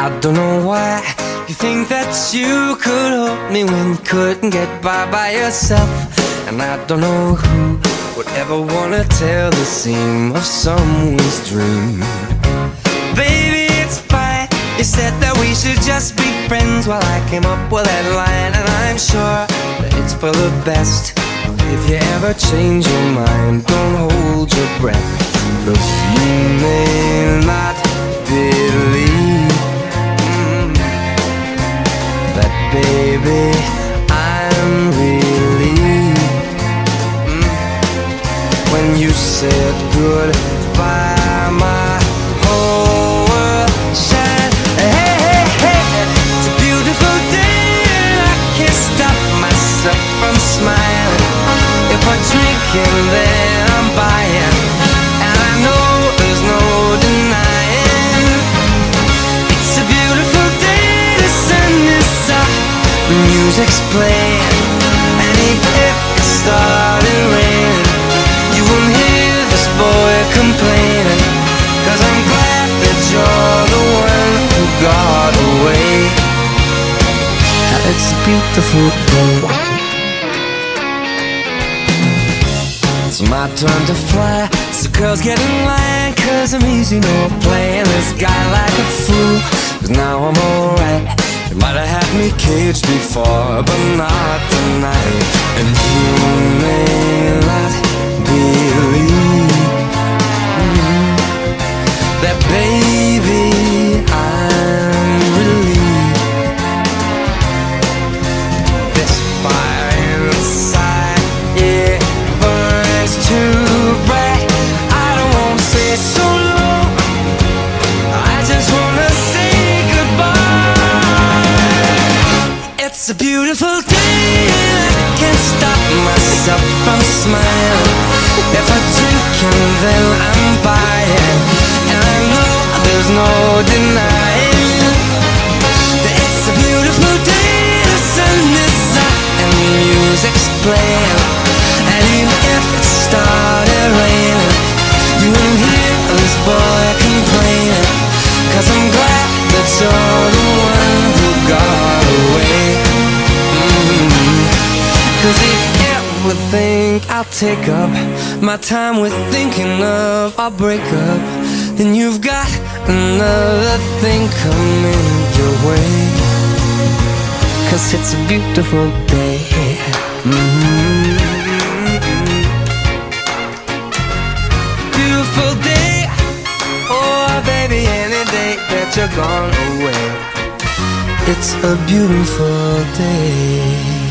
I don't know why you think that you could hold me when you couldn't get by yourself. And I don't know who would ever wanna tell the seam of someone's dream. Baby, it's fine. You said that we should just be friends while I came up with that line. And I'm sure that it's for the best. If you ever change your mind, don't hold your breath. Look, you may not believe that, baby, I'm relieved when you said goodbye. My whole world shined. Hey, hey, hey, it's a beautiful day and I can't stop myself from smiling. If I'm drinking, then I'm buying, and I know there's no denying. It's a beautiful day, the sun is up, the music's playing, and even if it started raining, you won't hear this boy complaining, 'cause I'm glad that you're the one who got away. It's a beautiful day. It's my turn to fly, so girls get in line, 'cause I'm easy, no playing this guy like a fool. 'Cause now I'm alright. You might have had me caged before, but not tonight. And you may not believe that, baby, I'm relieved. This fire inside, yeah, burns too bright. I don't wanna say so long, I just wanna say goodbye. It's a beautiful day and I can't stop myself from smiling. If I drink and then I'm buying, and I know there's no denying that it's a beautiful day. The sun is up and the music's playing, and even if it started raining, you won't hear this boy complaining, 'cause I'm glad that you're the one who got away. 'Cause if you ever think I'll take up my time with thinking of our breakup, then you've got another thing coming your way. 'Cause it's a beautiful day. Beautiful day. Oh, baby, any day that you're gone away, it's a beautiful day.